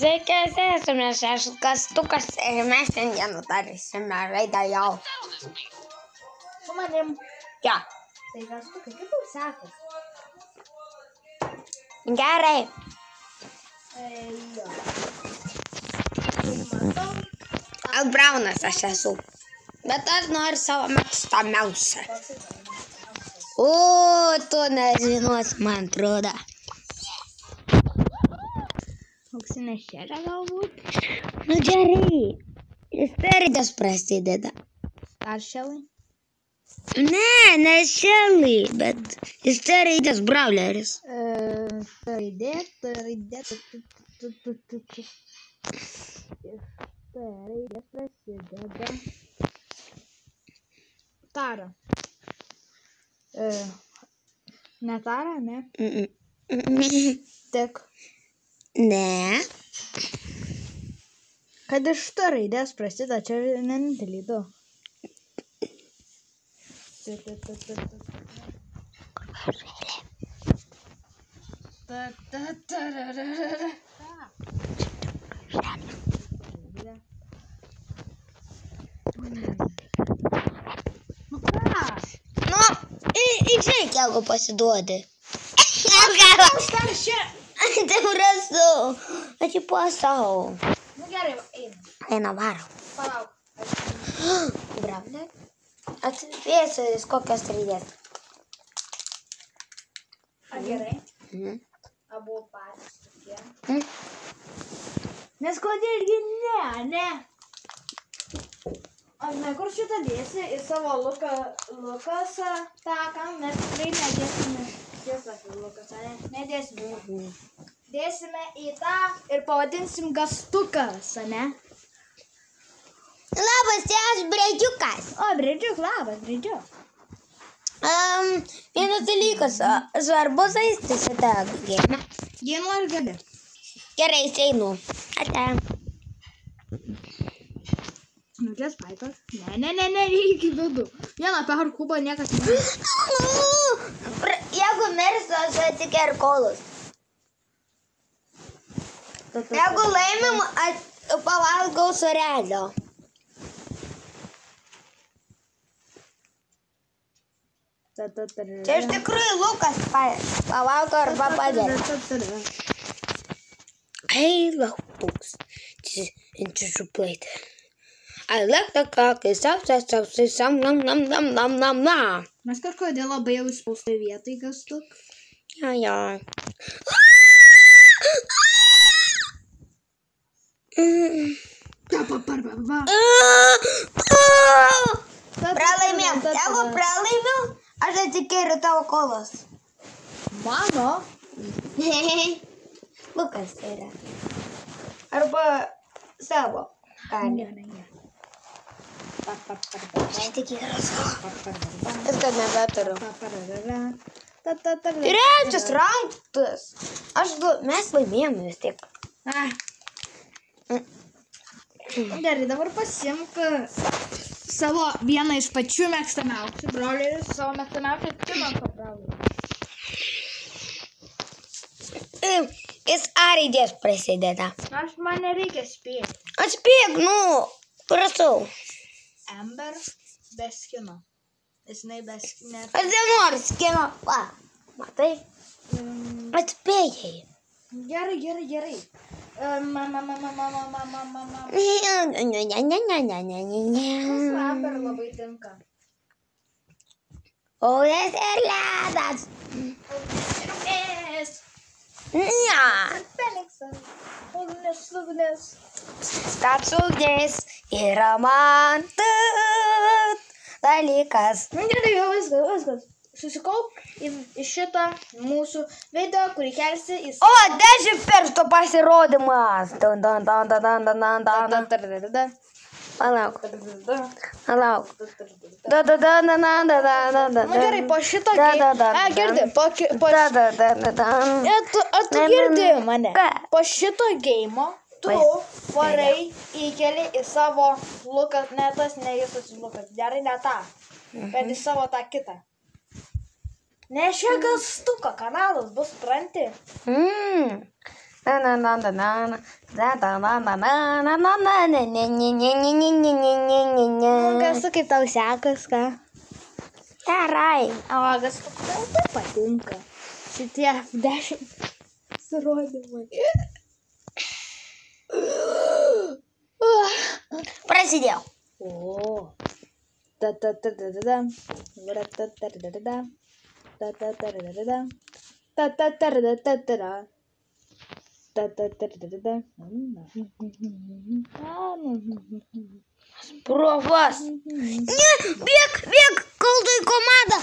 Sveiki, esame šeštas kastukas ir mes šiandien darysime raidę jau. Su manim. Jo. Tai kastukai, kaip tau sekas? Gerai. Jo. Matau. Aš braunas aš esu. Bet aš noriu savo mėgstamiausią. O, tu nežinosi, man atrodo. Auksinė šėlė galbūt. Nu gerai. Isteridas prasideda. Ar šėlai? Ne šėlai, bet isteridas brawleris. Raidė. Raidė prasideda. Tara. Ne Tara, ne? Tik. Ne. Kad iš to raidės prasideda, čia vienintelį du. Nu ką? Nu, išeik, jeigu pasiduodi. Atsiprašau, atsipasau. Nu gerai, eina. Eina varo. Palauk. Bravle. Atsivėsiu kokios raidės. Ar gerai? Abu patys tokie. Nes kodėlgi ne? Aš ne kur šitą dėsi į savo Lukasą taką, mes tikrai nedėsime Lukasą, nedėsime. Dėsime į tą ir pavadinsim Gastukas, ne? Labas, tai aš Bredžiukas. O, Bredžiuk, labas, Bredžiuk. Vienas dalykas, svarbu žaisti šitą gėmę. Jie nori gali. Gerai, einu. Ate. Nukės Piper? Ne, reikia vidų. Vieną per kubą niekas ne. Jeigu mirsiu, aš atsikeriu kolus. Jeigu laimim, aš pavalgau surelio. Čia iš tikrųjų Lukas pavalgo arba padėlė. Hey, look, books. Into plate. I like the cookies, nom. Mes kažkodėl labai jau įspaustai vietai Gastuk. Jo. Pralaimėjau. Jeigu pralaimiau, aš atsikėriu tavo kolas. Mano? Lukas tai yra. Arba savo. Ne. Aš tik yra savo. Viskas nebeturiu. Trečias raundas. Mes laimėjom vis tiek. Gerai, dabar pasimk savo vieną iš pačių mėgstamiausių brawlerių, savo mėgstamiausią Timoso brawlerį. Jis A raidės prasideda. Man nereikia spėti. Atspėk, prašau. Amber be skino. Jisai be skino. Aš nenoriu skino. Va, matai? Atspėjai. Gerai. Amber labai tinka. Ugnis ir ledas. Ne. Feniksas. Ugnis. Tas ugnis yra man dalykas. Gerai, jau viskas. Susikaupk į šitą mūsų video, kurį kelsi į... O, 10 pirštų pasirodymas. Palauk. Nu gerai, po šito... Girdi, tu girdi mane. Po šito geimo tu varai įkeli į savo Lukas, ne tas, ne Jėzus Lukas, gerai, ne tą, bet į savo tą kitą. Ne šia Gastuko kanalas bus, supranti? Kas kaip tau sekas, ką? Gerai. Kas tau tai patinka. Šitie 10 surodymai. Prasidėjo. O. Profas. Ne, bėg, kol tai komanda.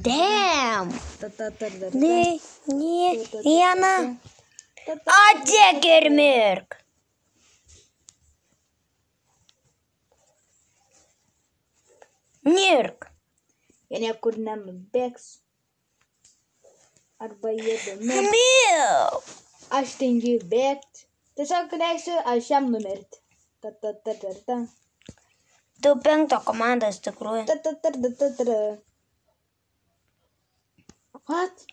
Damn. Ne, Jana. Atsek ir mirk. Mirk. Jie niekur nenubėgs. Arba jie numirs. Mirk. Aš tingiu bėgti. Tiesiog leisiu aš jam numirti. Tu 5 komanda iš tikrųjų. What?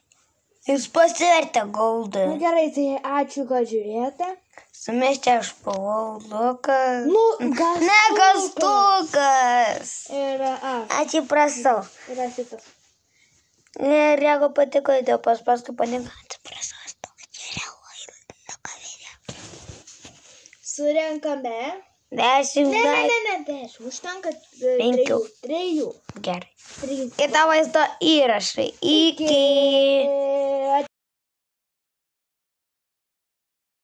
Jūs pasivertė goldą. Nu gerai, tai ačiū, kad žiūrėjote. Sumešti aš buvau Lukas. Nu, gastukas. Ne gastukas. Ir aš. Atsiprašau. Ir aš šitas. Ir jeigu patiko, tai paskui patinka. Atsiprašau, aš tokį geriau. Surenkame. 10. Ne, 10. Užtenka 5. 3. Gerai. 3. Kita vaizdo įrašai. Iki.